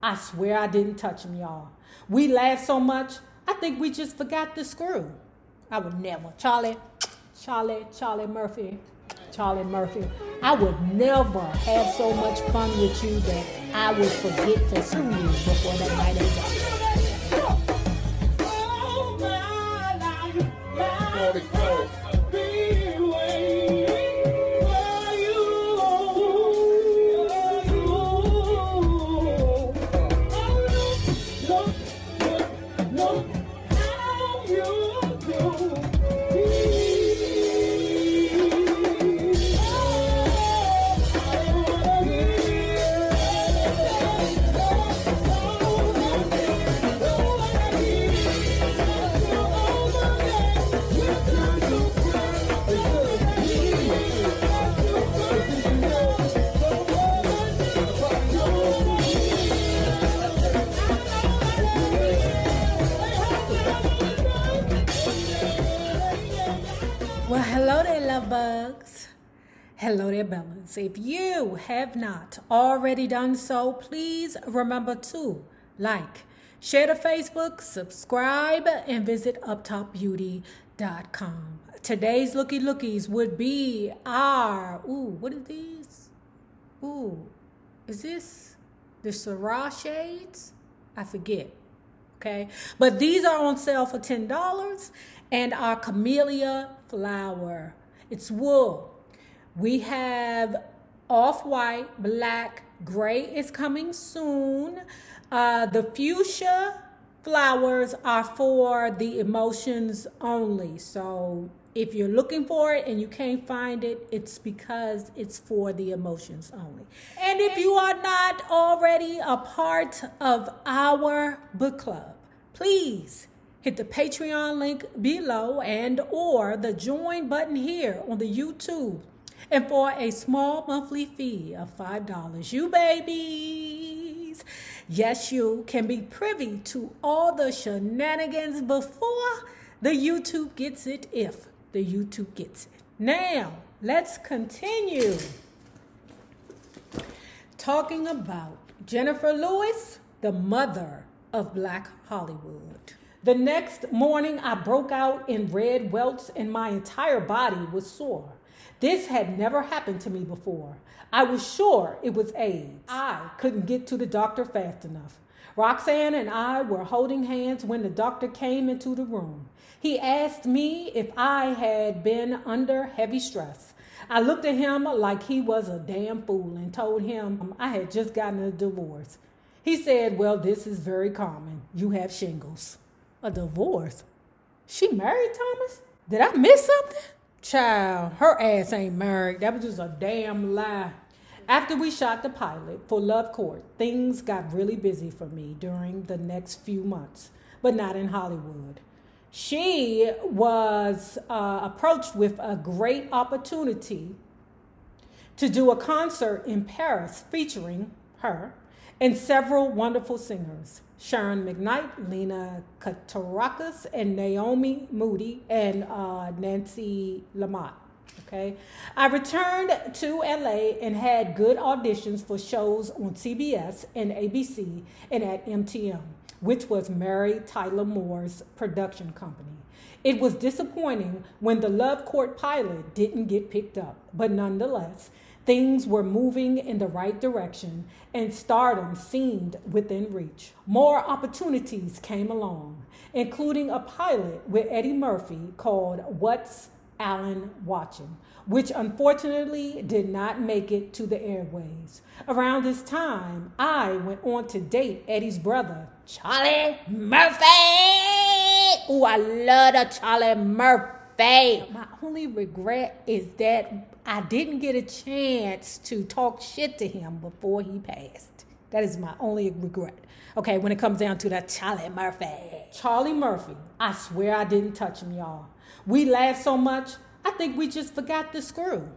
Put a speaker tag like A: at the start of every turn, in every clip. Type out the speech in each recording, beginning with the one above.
A: I swear I didn't touch him, y'all. We laughed so much, I think we just forgot the screw. I would never. Charlie Murphy. I would never have so much fun with you that I would forget to screw you before that night is up. Well, hello there, love bugs. Hello there, bellas. If you have not already done so, please remember to like, share to Facebook, subscribe, and visit uptopbeauty.com. Today's lookies would be our, what is these? Is this the Sarah shades? I forget. Okay, but these are on sale for $10, and our camellia flower. It's wool. We have off-white, black, gray is coming soon. The fuchsia flowers are for the emotions only. So if you're looking for it and you can't find it, it's because it's for the emotions only. And if you are not already a part of our book club, please hit the Patreon link below and or the join button here on the YouTube. And for a small monthly fee of $5, you babies, yes, you can be privy to all the shenanigans before the YouTube gets it, if the YouTube gets it. Now, let's continue talking about Jennifer Lewis, the mother of Black Hollywood. The next morning, I broke out in red welts and my entire body was sore. This had never happened to me before. I was sure it was AIDS. I couldn't get to the doctor fast enough. Roxanne and I were holding hands when the doctor came into the room. He asked me if I had been under heavy stress. I looked at him like he was a damn fool and told him I had just gotten a divorce. He said, well, this is very common. You have shingles. A divorce? She married Thomas? Did I miss something? Child, her ass ain't married. That was just a damn lie. After we shot the pilot for Love Court, things got really busy for me during the next few months, but not in Hollywood. She was approached with a great opportunity to do a concert in Paris featuring her and several wonderful singers. Sharon McKnight, Lena Katarakis, and Naomi Moody, and Nancy Lamott. Okay, I returned to LA and had good auditions for shows on CBS and ABC and at MTM, which was Mary Tyler Moore's production company. It was disappointing when the Love Court pilot didn't get picked up, but nonetheless, things were moving in the right direction and stardom seemed within reach. More opportunities came along, including a pilot with Eddie Murphy called What's Alan Watching, which unfortunately did not make it to the airwaves. Around this time, I went on to date Eddie's brother, Charlie Murphy. Oh, I love the Charlie Murphy. My only regret is that I didn't get a chance to talk shit to him before he passed. That is my only regret. Okay, when it comes down to that Charlie Murphy. Charlie Murphy, I swear I didn't touch him, y'all. We laughed so much, I think we just forgot the screw.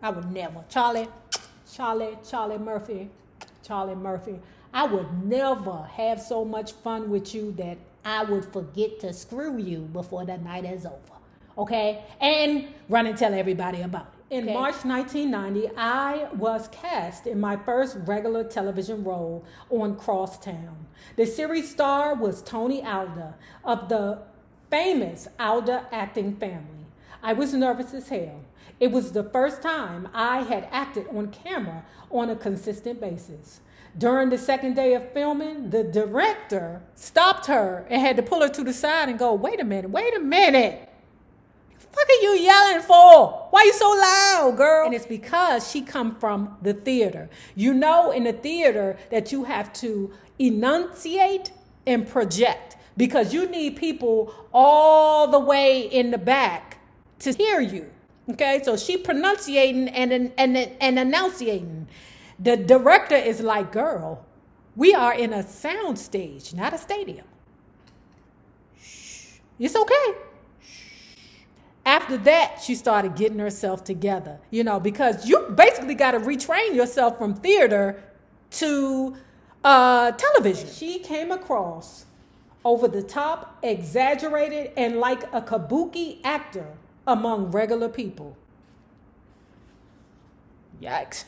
A: I would never. Charlie Murphy. I would never have so much fun with you that I would forget to screw you before the night is over. Okay? And run and tell everybody about it. In March 1990, I was cast in my first regular television role on Crosstown. The series star was Tony Alda of the famous Alda acting family. I was nervous as hell. It was the first time I had acted on camera on a consistent basis. During the second day of filming, the director stopped her and had to pull her to the side and go, wait a minute. What are you yelling for? Why you so loud, girl? And it's because she come from the theater. You know, in the theater that you have to enunciate and project because you need people all the way in the back to hear you. Okay, so she pronunciating and enunciating. The director is like, girl, we are in a sound stage, not a stadium. Shh. It's okay. After that, she started getting herself together, you know, because you basically got to retrain yourself from theater to television. She came across over the top, exaggerated, and like a kabuki actor among regular people. Yikes.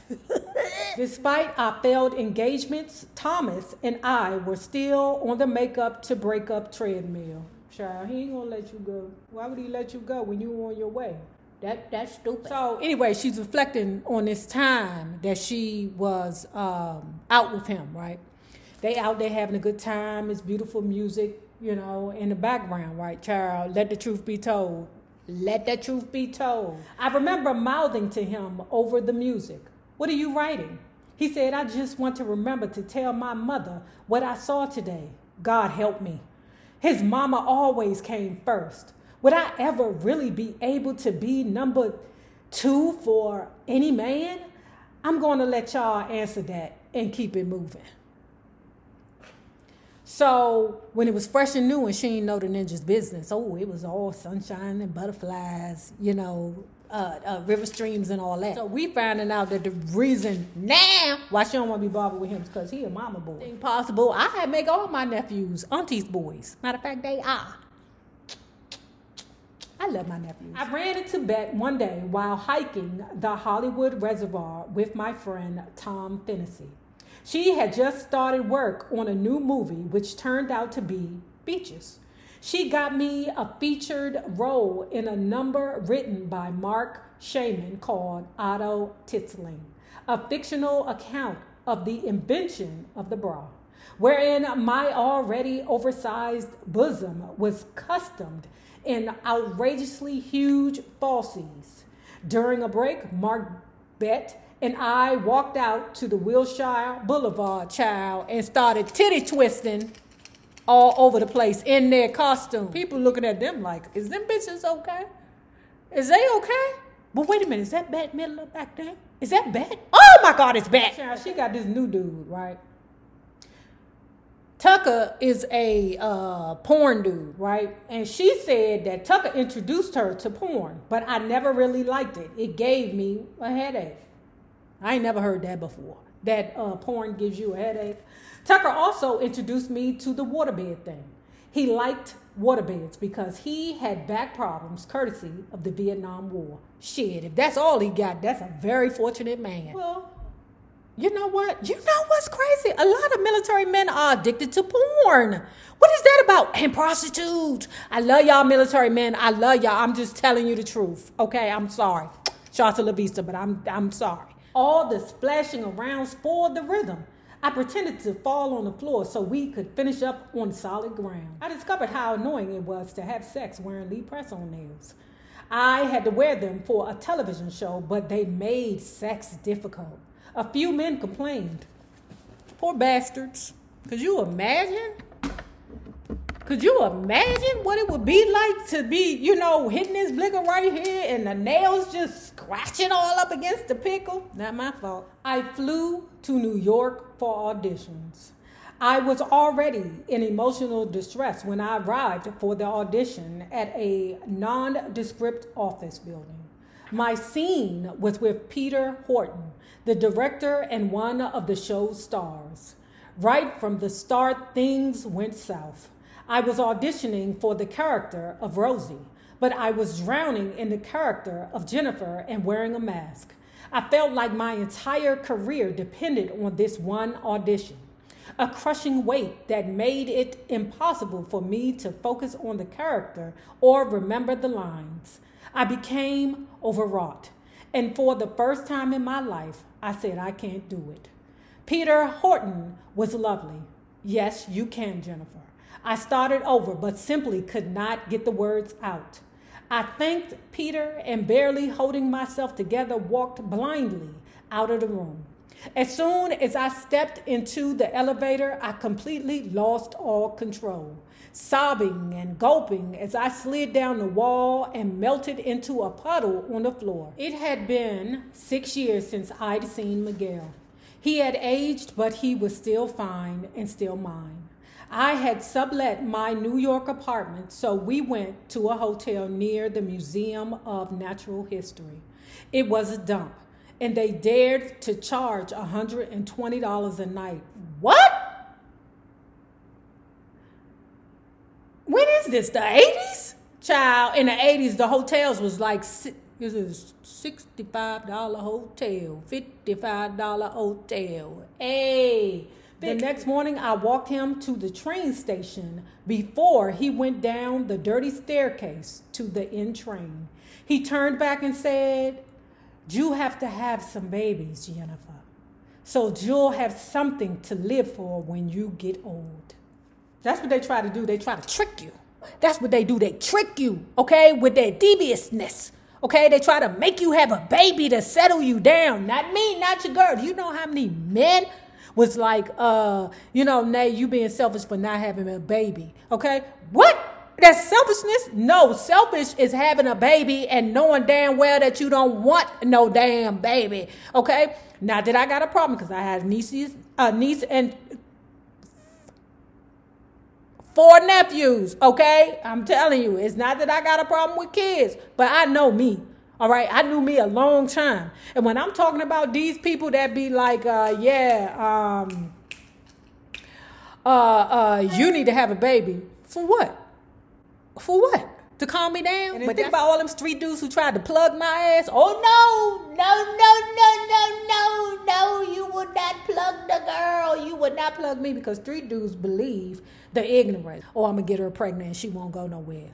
A: Despite our failed engagements, Thomas and I were still on the makeup to breakup treadmill. Child, he ain't gonna let you go. Why would he let you go when you were on your way? That's stupid. So anyway, she's reflecting on this time that she was out with him, right? They out there having a good time. It's beautiful music, you know, in the background, right, child? Let the truth be told. Let that truth be told. I remember mouthing to him over the music. What are you writing? He said, I just want to remember to tell my mother what I saw today. God help me. His mama always came first. Would I ever really be able to be number 2 for any man? I'm going to let y'all answer that and keep it moving. So when it was fresh and new and she didn't know the ninja's business, oh, it was all sunshine and butterflies, you know, river streams and all that. So we finding out that the reason now why she don't want to be bothered with him is because he a mama boy. Thing possible, I make all my nephews aunties boys. Matter of fact, they are. I love my nephews. I ran into Bette one day while hiking the Hollywood Reservoir with my friend Tom Fennessy. She had just started work on a new movie, which turned out to be Beaches. She got me a featured role in a number written by Mark Shaman called Otto Titzling, a fictional account of the invention of the bra, wherein my already oversized bosom was customed in outrageously huge falsies. During a break, Mark, Bette, and I walked out to the Wilshire Boulevard, child, and started titty twisting all over the place in their costume. People looking at them like, is them bitches okay? Is they okay? But wait a minute, is that Bette Midler back there? Is that Bette? Oh my God, it's Bette. Child, she got this new dude, right? Tucker is a porn dude, right? And she said that Tucker introduced her to porn, but I never really liked it. It gave me a headache. I ain't never heard that before, that porn gives you a headache. Tucker also introduced me to the waterbed thing. He liked waterbeds because he had back problems courtesy of the Vietnam War. Shit, if that's all he got, that's a very fortunate man. Well, you know what? You know what's crazy? A lot of military men are addicted to porn. What is that about? And prostitutes. I love y'all military men. I love y'all. I'm just telling you the truth. Okay, I'm sorry. Shout to La Vista, but I'm sorry. All the splashing around spoiled the rhythm. I pretended to fall on the floor so we could finish up on solid ground. I discovered how annoying it was to have sex wearing Lee press-on nails. I had to wear them for a television show, but they made sex difficult. A few men complained. Poor bastards. Could you imagine? Could you imagine what it would be like to be, you know, hitting this blicker right here and the nails just scratching all up against the pickle? Not my fault. I flew to New York for auditions. I was already in emotional distress when I arrived for the audition at a nondescript office building. My scene was with Peter Horton, the director and one of the show's stars. Right from the start, things went south. I was auditioning for the character of Rosie, but I was drowning in the character of Jennifer and wearing a mask. I felt like my entire career depended on this one audition, a crushing weight that made it impossible for me to focus on the character or remember the lines. I became overwrought, and for the first time in my life, I said, I can't do it. Peter Horton was lovely. Yes, you can, Jennifer. I started over, but simply could not get the words out. I thanked Peter and, barely holding myself together, walked blindly out of the room. As soon as I stepped into the elevator, I completely lost all control, sobbing and gulping as I slid down the wall and melted into a puddle on the floor. It had been 6 years since I'd seen Miguel. He had aged, but he was still fine and still mine. I had sublet my New York apartment, so we went to a hotel near the Museum of Natural History. It was a dump, and they dared to charge $120 a night. What? When is this, the 80s? Child, in the 80s, the hotels was like, this is $65 hotel, $55 hotel. Hey. The next morning, I walked him to the train station before he went down the dirty staircase to the N train. He turned back and said, you have to have some babies, Jennifer, so you'll have something to live for when you get old. That's what they try to do. They try to trick you. That's what they do. They trick you, okay, with their deviousness. Okay, they try to make you have a baby to settle you down. Not me, not your girl. Do you know how many men was like, Nay, you being selfish for not having a baby, okay? What? That's selfishness? No, selfish is having a baby and knowing damn well that you don't want no damn baby, okay? Not that I got a problem, because I had a niece and 4 nephews, okay? I'm telling you, it's not that I got a problem with kids, but I know me. All right, I knew me a long time. And when I'm talking about these people that be like, you need to have a baby. For what? For what? To calm me down? But think about all them street dudes who tried to plug my ass. Oh, no, you would not plug the girl. You would not plug me, because street dudes believe the ignorant. Oh, I'm going to get her pregnant and she won't go nowhere.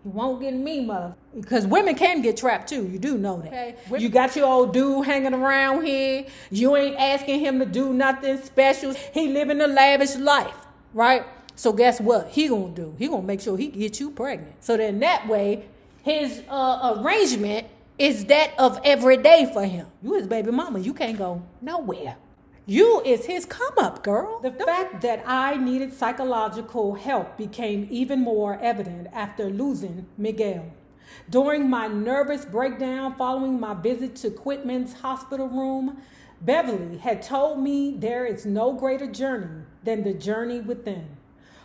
A: You won't get me, mother. Because women can get trapped too. You do know that. Okay. You got your old dude hanging around here. You ain't asking him to do nothing special. He living a lavish life, right? So guess what he gonna do? He gonna make sure he gets you pregnant. So then that way, his arrangement is that of every day for him. You his baby mama. You can't go nowhere. You is his come up, girl. The fact that I needed psychological help became even more evident after losing Miguel. During my nervous breakdown following my visit to Quitman's hospital room, Beverly had told me there is no greater journey than the journey within.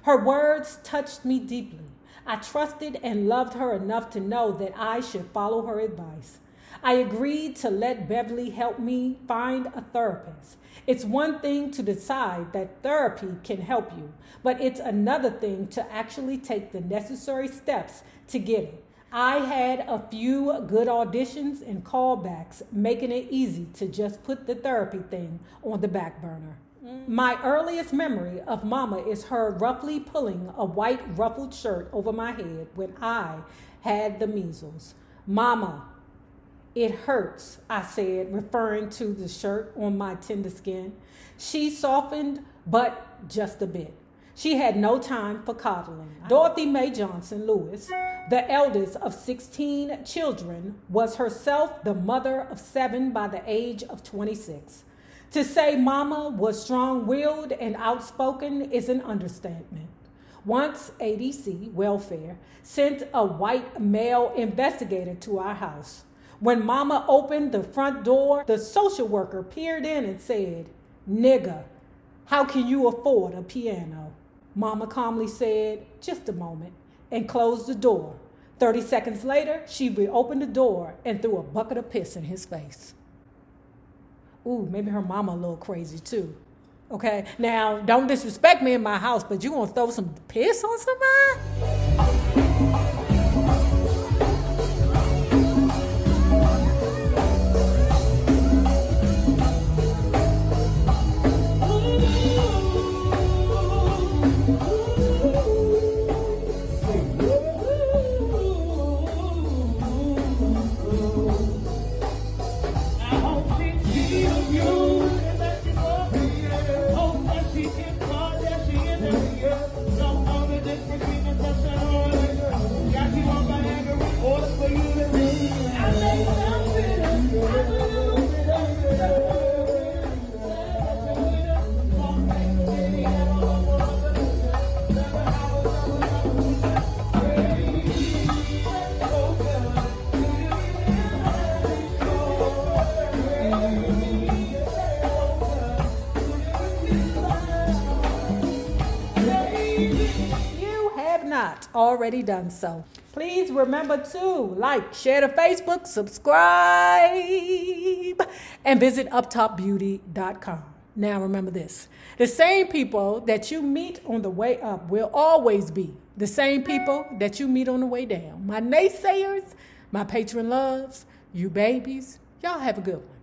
A: Her words touched me deeply. I trusted and loved her enough to know that I should follow her advice. I agreed to let Beverly help me find a therapist. It's one thing to decide that therapy can help you, but it's another thing to actually take the necessary steps to get it. I had a few good auditions and callbacks, making it easy to just put the therapy thing on the back burner. My earliest memory of Mama is her roughly pulling a white ruffled shirt over my head when I had the measles. Mama, it hurts, I said, referring to the shirt on my tender skin. She softened, but just a bit. She had no time for coddling. Dorothy Mae Johnson Lewis, the eldest of 16 children, was herself the mother of 7 by the age of 26. To say Mama was strong-willed and outspoken is an understatement. Once ADC, welfare, sent a white male investigator to our house. When Mama opened the front door, the social worker peered in and said, "Nigga, how can you afford a piano?" Mama calmly said, "Just a moment," and closed the door. 30 seconds later, she reopened the door and threw a bucket of piss in his face. Ooh, maybe her mama a little crazy too. Okay, now don't disrespect me in my house, but you gonna throw some piss on somebody? not already done so. Please remember to like, share to Facebook, subscribe, and visit uptopbeauty.com. Now remember this, the same people that you meet on the way up will always be the same people that you meet on the way down. My naysayers, my patron loves, you babies, y'all have a good one.